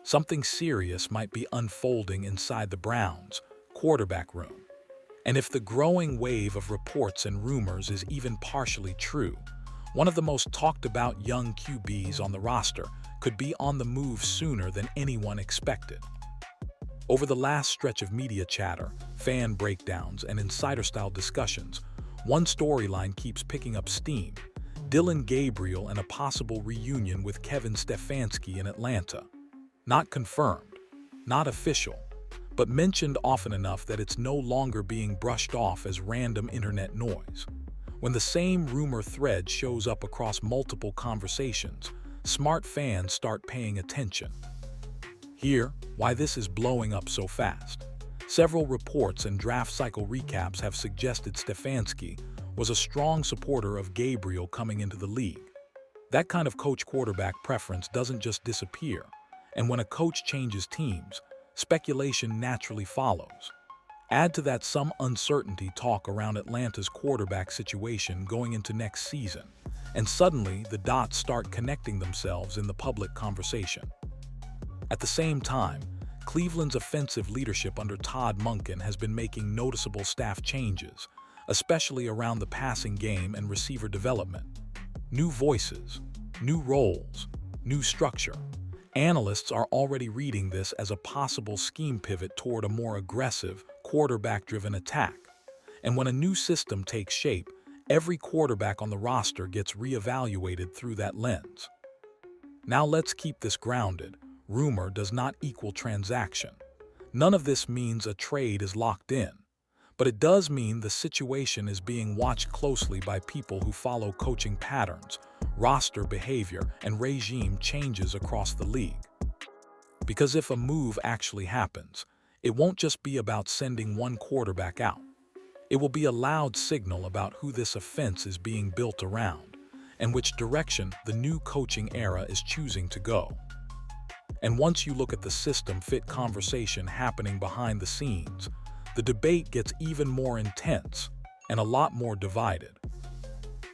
Something serious might be unfolding inside the Browns' quarterback room. And if the growing wave of reports and rumors is even partially true, one of the most talked about young QBs on the roster could be on the move sooner than anyone expected. Over the last stretch of media chatter, fan breakdowns, and insider-style discussions, one storyline keeps picking up steam: Dillon Gabriel and a possible reunion with Kevin Stefanski in Atlanta. Not confirmed, not official, but mentioned often enough that it's no longer being brushed off as random internet noise. When the same rumor thread shows up across multiple conversations, smart fans start paying attention. Here, why this is blowing up so fast. Several reports and draft cycle recaps have suggested Stefanski was a strong supporter of Gabriel coming into the league. That kind of coach-quarterback preference doesn't just disappear, and when a coach changes teams, speculation naturally follows. Add to that some uncertainty talk around Atlanta's quarterback situation going into next season, and suddenly the dots start connecting themselves in the public conversation. At the same time, Cleveland's offensive leadership under Todd Monken has been making noticeable staff changes, especially around the passing game and receiver development. New voices, new roles, new structure. Analysts are already reading this as a possible scheme pivot toward a more aggressive, quarterback-driven attack. And when a new system takes shape, every quarterback on the roster gets reevaluated through that lens. Now let's keep this grounded. Rumor does not equal transaction. None of this means a trade is locked in, but it does mean the situation is being watched closely by people who follow coaching patterns, roster behavior, and regime changes across the league. Because if a move actually happens, it won't just be about sending one quarterback out. It will be a loud signal about who this offense is being built around, and which direction the new coaching era is choosing to go. And once you look at the system-fit conversation happening behind the scenes, the debate gets even more intense and a lot more divided.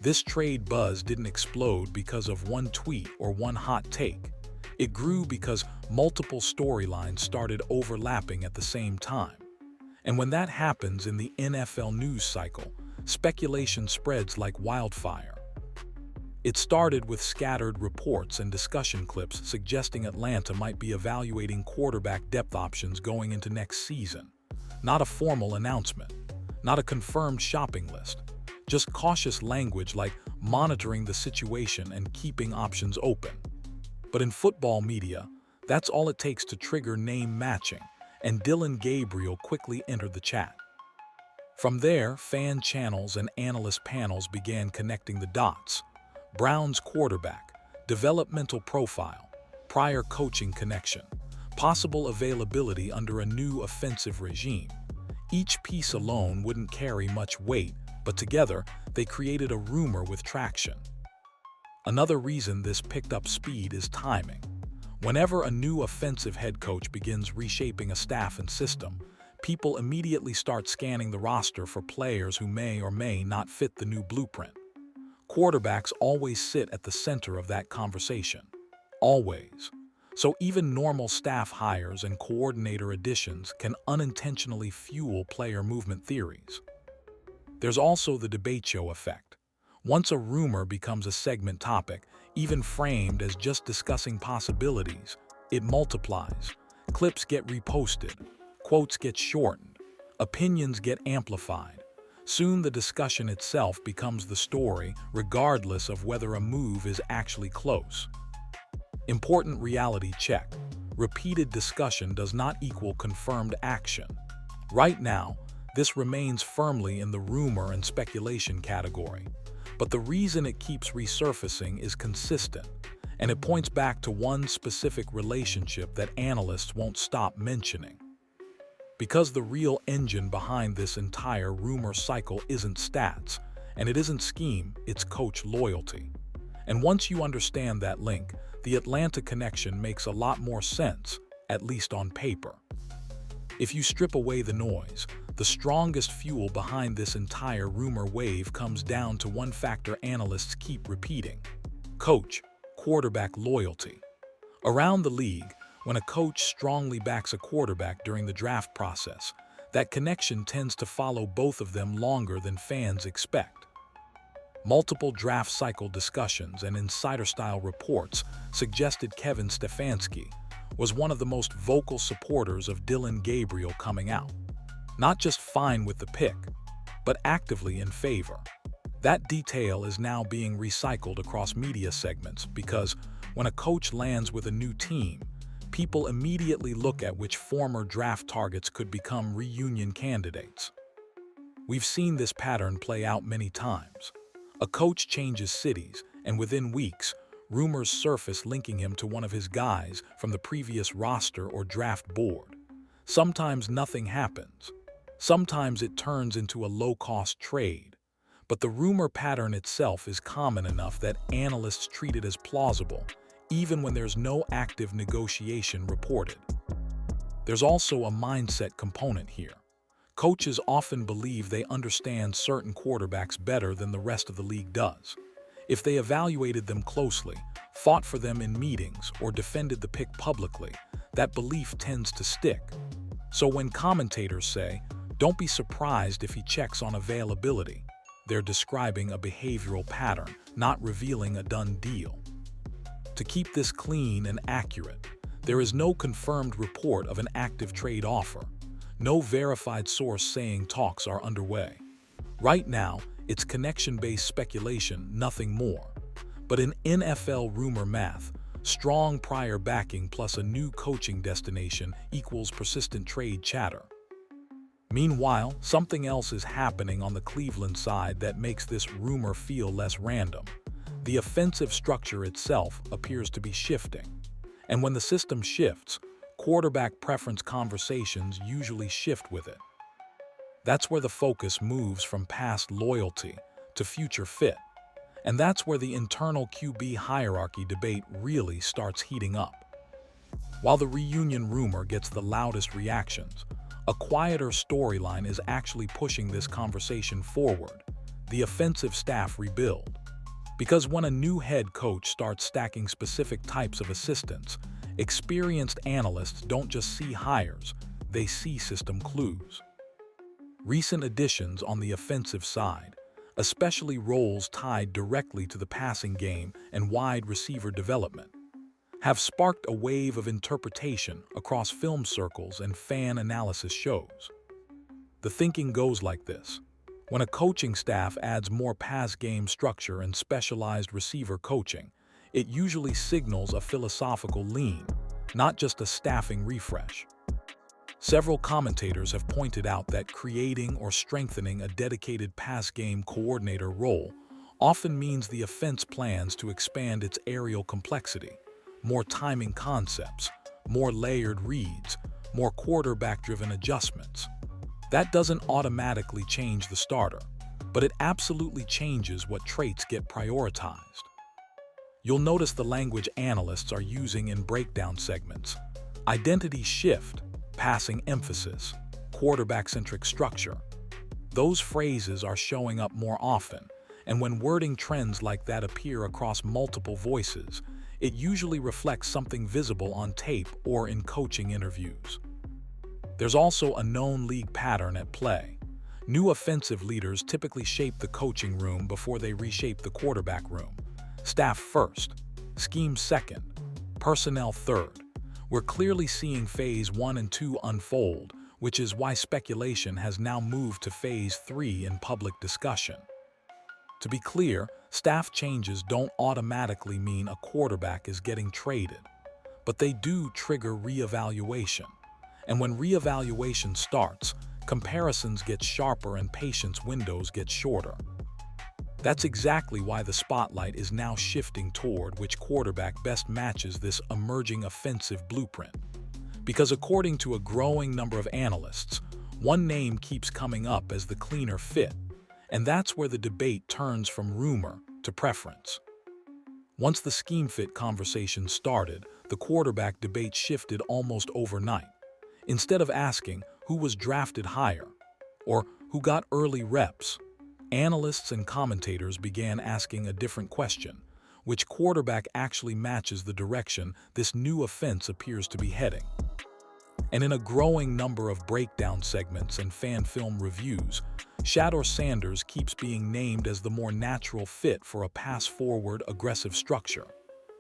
This trade buzz didn't explode because of one tweet or one hot take. It grew because multiple storylines started overlapping at the same time. And when that happens in the NFL news cycle, speculation spreads like wildfire. It started with scattered reports and discussion clips suggesting Atlanta might be evaluating quarterback depth options going into next season. Not a formal announcement, not a confirmed shopping list, just cautious language like monitoring the situation and keeping options open. But in football media, that's all it takes to trigger name matching, and Dillon Gabriel quickly entered the chat. From there, fan channels and analyst panels began connecting the dots. Brown's quarterback, developmental profile, prior coaching connection, possible availability under a new offensive regime. Each piece alone wouldn't carry much weight, but together they created a rumor with traction. Another reason this picked up speed is timing. Whenever a new offensive head coach begins reshaping a staff and system, people immediately start scanning the roster for players who may or may not fit the new blueprint. Quarterbacks always sit at the center of that conversation. Always. So even normal staff hires and coordinator additions can unintentionally fuel player movement theories. There's also the debate show effect. Once a rumor becomes a segment topic, even framed as just discussing possibilities, it multiplies. Clips get reposted, quotes get shortened, opinions get amplified. Soon the discussion itself becomes the story, regardless of whether a move is actually close. Important reality check. Repeated discussion does not equal confirmed action. Right now, this remains firmly in the rumor and speculation category. But the reason it keeps resurfacing is consistent, and it points back to one specific relationship that analysts won't stop mentioning. Because the real engine behind this entire rumor cycle isn't stats, and it isn't scheme, it's coach loyalty. And once you understand that link, the Atlanta connection makes a lot more sense, at least on paper. If you strip away the noise, the strongest fuel behind this entire rumor wave comes down to one factor analysts keep repeating: coach, quarterback loyalty. Around the league, When a coach strongly backs a quarterback during the draft process, that connection tends to follow both of them longer than fans expect. Multiple draft cycle discussions and insider-style reports suggested Kevin Stefanski was one of the most vocal supporters of Dillon Gabriel coming out. Not just fine with the pick, but actively in favor. That detail is now being recycled across media segments because when a coach lands with a new team, people immediately look at which former draft targets could become reunion candidates. We've seen this pattern play out many times. A coach changes cities, and within weeks, rumors surface linking him to one of his guys from the previous roster or draft board. Sometimes nothing happens. Sometimes it turns into a low-cost trade. But the rumor pattern itself is common enough that analysts treat it as plausible, even when there's no active negotiation reported. There's also a mindset component here. Coaches often believe they understand certain quarterbacks better than the rest of the league does. If they evaluated them closely, fought for them in meetings, or defended the pick publicly, that belief tends to stick. So when commentators say, "Don't be surprised if he checks on availability," they're describing a behavioral pattern, not revealing a done deal. To keep this clean and accurate, there is no confirmed report of an active trade offer. No verified source saying talks are underway. Right now, it's connection-based speculation, nothing more. But in NFL rumor math, strong prior backing plus a new coaching destination equals persistent trade chatter. Meanwhile, something else is happening on the Cleveland side that makes this rumor feel less random. The offensive structure itself appears to be shifting. And when the system shifts, quarterback preference conversations usually shift with it. That's where the focus moves from past loyalty to future fit. And that's where the internal QB hierarchy debate really starts heating up. While the reunion rumor gets the loudest reactions, a quieter storyline is actually pushing this conversation forward: the offensive staff rebuild. Because when a new head coach starts stacking specific types of assistants, experienced analysts don't just see hires, they see system clues. Recent additions on the offensive side, especially roles tied directly to the passing game and wide receiver development, have sparked a wave of interpretation across film circles and fan analysis shows. The thinking goes like this: when a coaching staff adds more pass game structure and specialized receiver coaching, it usually signals a philosophical lean, not just a staffing refresh. Several commentators have pointed out that creating or strengthening a dedicated pass game coordinator role often means the offense plans to expand its aerial complexity, more timing concepts, more layered reads, more quarterback-driven adjustments. That doesn't automatically change the starter, but it absolutely changes what traits get prioritized. You'll notice the language analysts are using in breakdown segments: identity shift, passing emphasis, quarterback-centric structure. Those phrases are showing up more often, and when wording trends like that appear across multiple voices, it usually reflects something visible on tape or in coaching interviews. There's also a known league pattern at play. New offensive leaders typically shape the coaching room before they reshape the quarterback room. Staff first, scheme second, personnel third. We're clearly seeing phase 1 and 2 unfold, which is why speculation has now moved to phase 3 in public discussion. To be clear, staff changes don't automatically mean a quarterback is getting traded, but they do trigger reevaluation. And when reevaluation starts, comparisons get sharper and patience windows get shorter. That's exactly why the spotlight is now shifting toward which quarterback best matches this emerging offensive blueprint. Because according to a growing number of analysts, one name keeps coming up as the cleaner fit, and that's where the debate turns from rumor to preference. Once the scheme fit conversation started, the quarterback debate shifted almost overnight. Instead of asking who was drafted higher or who got early reps, analysts and commentators began asking a different question: which quarterback actually matches the direction this new offense appears to be heading. And in a growing number of breakdown segments and fan film reviews, Shedeur Sanders keeps being named as the more natural fit for a pass-forward aggressive structure.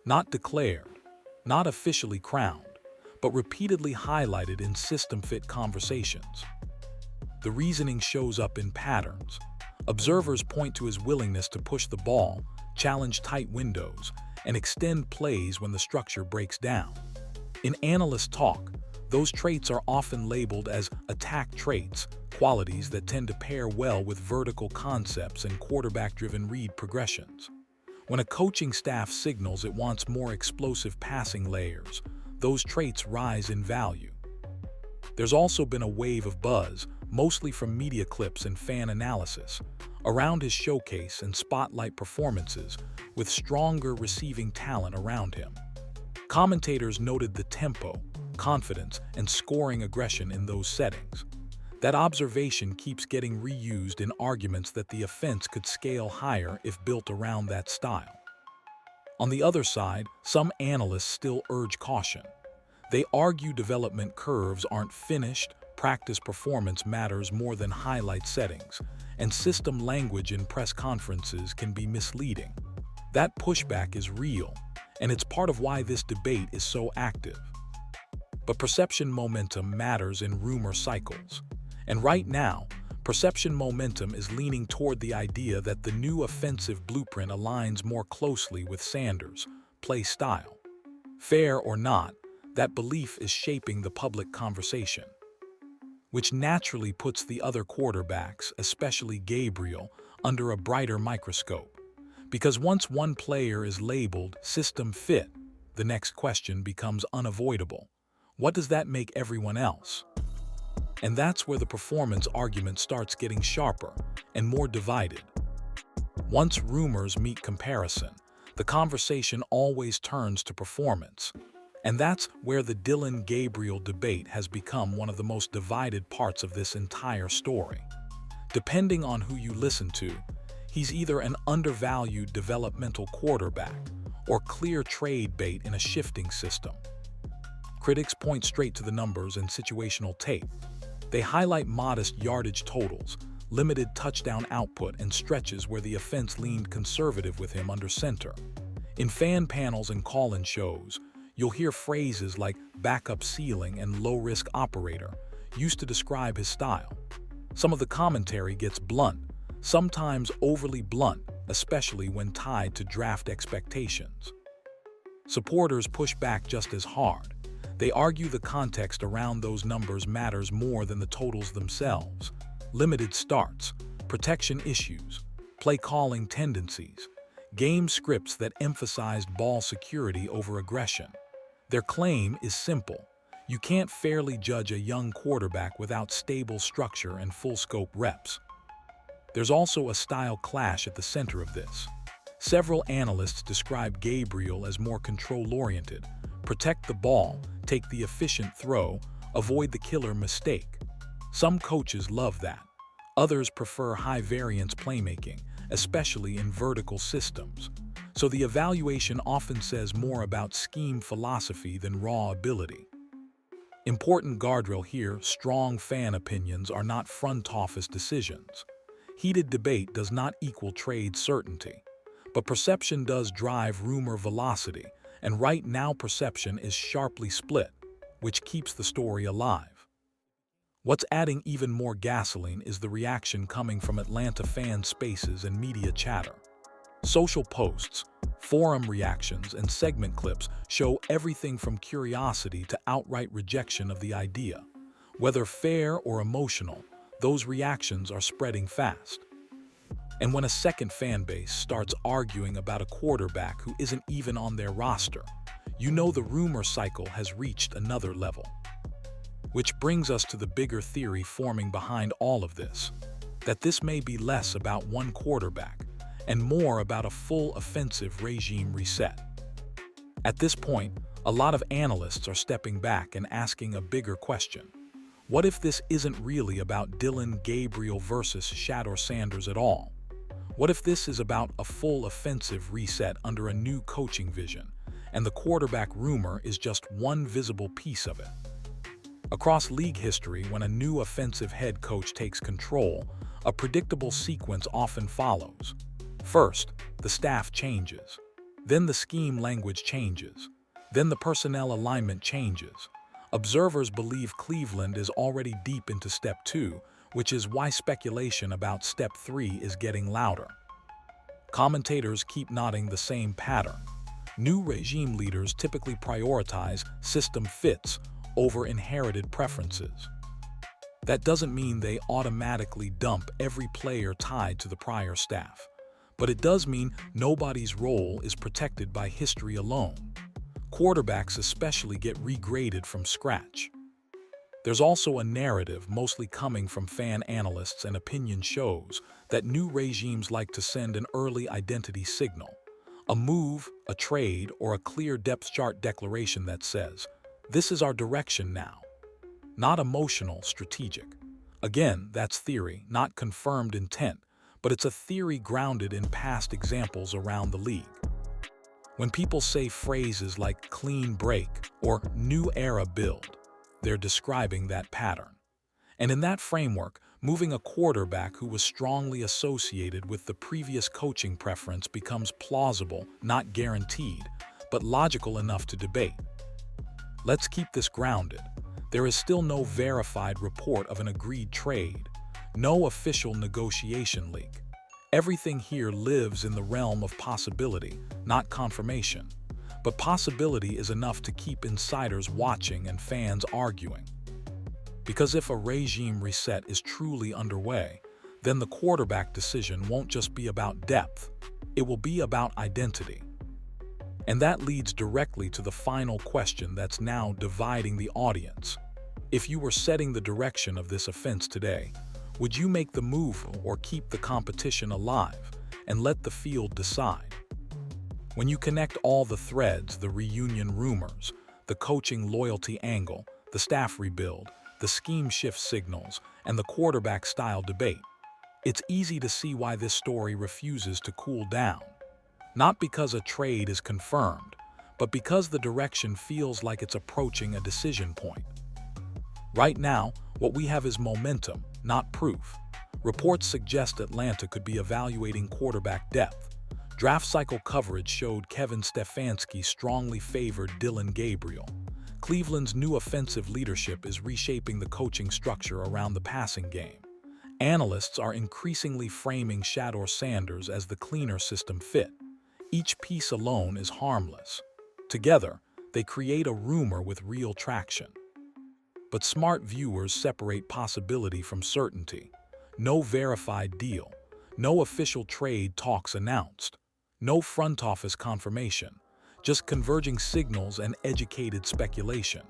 Not declared, not officially crowned, but repeatedly highlighted in system-fit conversations. The reasoning shows up in patterns. Observers point to his willingness to push the ball, challenge tight windows, and extend plays when the structure breaks down. In analyst talk, those traits are often labeled as attack traits, qualities that tend to pair well with vertical concepts and quarterback-driven read progressions. When a coaching staff signals it wants more explosive passing layers, those traits rise in value. There's also been a wave of buzz, mostly from media clips and fan analysis, around his showcase and spotlight performances, with stronger receiving talent around him. Commentators noted the tempo, confidence, and scoring aggression in those settings. That observation keeps getting reused in arguments that the offense could scale higher if built around that style. On the other side, some analysts still urge caution. They argue development curves aren't finished, practice performance matters more than highlight settings, and system language in press conferences can be misleading. That pushback is real, and it's part of why this debate is so active. But perception momentum matters in rumor cycles. And right now, perception momentum is leaning toward the idea that the new offensive blueprint aligns more closely with Sanders' play style. Fair or not, that belief is shaping the public conversation, which naturally puts the other quarterbacks, especially Gabriel, under a brighter microscope. Because once one player is labeled system fit, the next question becomes unavoidable. What does that make everyone else? And that's where the performance argument starts getting sharper and more divided. Once rumors meet comparison, the conversation always turns to performance. And that's where the Dylan-Gabriel debate has become one of the most divided parts of this entire story. Depending on who you listen to, he's either an undervalued developmental quarterback or clear trade bait in a shifting system. Critics point straight to the numbers and situational tape. They highlight modest yardage totals, limited touchdown output, and stretches where the offense leaned conservative with him under center. In fan panels and call-in shows, you'll hear phrases like backup ceiling and low-risk operator used to describe his style. Some of the commentary gets blunt, sometimes overly blunt, especially when tied to draft expectations. Supporters push back just as hard. They argue the context around those numbers matters more than the totals themselves. Limited starts, protection issues, play calling tendencies, game scripts that emphasized ball security over aggression. Their claim is simple. You can't fairly judge a young quarterback without stable structure and full-scope reps. There's also a style clash at the center of this. Several analysts describe Gabriel as more control-oriented. Protect the ball, take the efficient throw, avoid the killer mistake. Some coaches love that. Others prefer high-variance playmaking, especially in vertical systems. So the evaluation often says more about scheme philosophy than raw ability. Important guardrail here: strong fan opinions are not front office decisions. Heated debate does not equal trade certainty. But perception does drive rumor velocity, and right now perception is sharply split, which keeps the story alive. What's adding even more gasoline is the reaction coming from Atlanta fan spaces and media chatter. Social posts, forum reactions, and segment clips show everything from curiosity to outright rejection of the idea. Whether fair or emotional, those reactions are spreading fast. And when a second fan base starts arguing about a quarterback who isn't even on their roster, you know the rumor cycle has reached another level. Which brings us to the bigger theory forming behind all of this, that this may be less about one quarterback and more about a full offensive regime reset. At this point, a lot of analysts are stepping back and asking a bigger question. What if this isn't really about Dylan Gabriel versus Shedeur Sanders at all? What if this is about a full offensive reset under a new coaching vision, and the quarterback rumor is just one visible piece of it? Across league history, when a new offensive head coach takes control, a predictable sequence often follows. First, the staff changes. Then the scheme language changes. Then the personnel alignment changes. Observers believe Cleveland is already deep into step 2, which is why speculation about step 3 is getting louder. Commentators keep noting the same pattern. New regime leaders typically prioritize system fits over inherited preferences. That doesn't mean they automatically dump every player tied to the prior staff, but it does mean nobody's role is protected by history alone. Quarterbacks especially get regraded from scratch. There's also a narrative, mostly coming from fan analysts and opinion shows, that new regimes like to send an early identity signal. A move, a trade, or a clear depth chart declaration that says, "This is our direction now." Not emotional, strategic. Again, that's theory, not confirmed intent, but it's a theory grounded in past examples around the league. When people say phrases like clean break or new era build, they're describing that pattern. And in that framework, moving a quarterback who was strongly associated with the previous coaching preference becomes plausible, not guaranteed, but logical enough to debate. Let's keep this grounded. There is still no verified report of an agreed trade, no official negotiation leak. Everything here lives in the realm of possibility, not confirmation. But possibility is enough to keep insiders watching and fans arguing. Because if a regime reset is truly underway, then the quarterback decision won't just be about depth, it will be about identity. And that leads directly to the final question that's now dividing the audience. If you were setting the direction of this offense today, would you make the move or keep the competition alive and let the field decide? When you connect all the threads, the reunion rumors, the coaching loyalty angle, the staff rebuild, the scheme shift signals, and the quarterback style debate, it's easy to see why this story refuses to cool down. Not because a trade is confirmed, but because the direction feels like it's approaching a decision point. Right now, what we have is momentum, not proof. Reports suggest Atlanta could be evaluating quarterback depth. Draft cycle coverage showed Kevin Stefanski strongly favored Dillon Gabriel. Cleveland's new offensive leadership is reshaping the coaching structure around the passing game. Analysts are increasingly framing Shedeur Sanders as the cleaner system fit. Each piece alone is harmless. Together, they create a rumor with real traction. But smart viewers separate possibility from certainty. No verified deal, no official trade talks announced, no front office confirmation, just converging signals and educated speculation.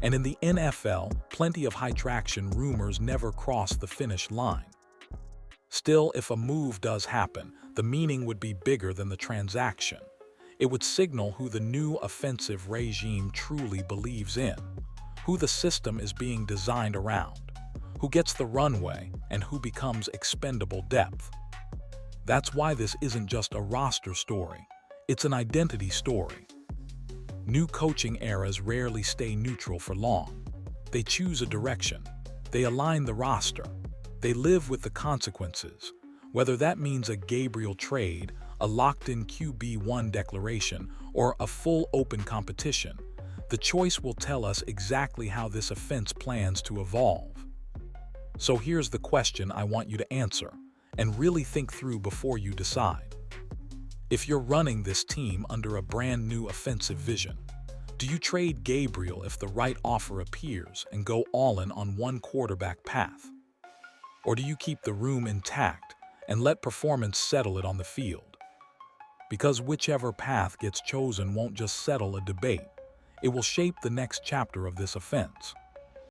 And in the NFL, plenty of high-traction rumors never cross the finish line. Still, if a move does happen, the meaning would be bigger than the transaction. It would signal who the new offensive regime truly believes in, who the system is being designed around, who gets the runway, and who becomes expendable depth. That's why this isn't just a roster story, it's an identity story. New coaching eras rarely stay neutral for long. They choose a direction, they align the roster, they live with the consequences, whether that means a Gabriel trade, a locked-in QB1 declaration, or a full open competition. The choice will tell us exactly how this offense plans to evolve. So here's the question I want you to answer, and really think through before you decide. If you're running this team under a brand new offensive vision, do you trade Gabriel if the right offer appears and go all in on one quarterback path? Or do you keep the room intact and let performance settle it on the field? Because whichever path gets chosen won't just settle a debate, it will shape the next chapter of this offense.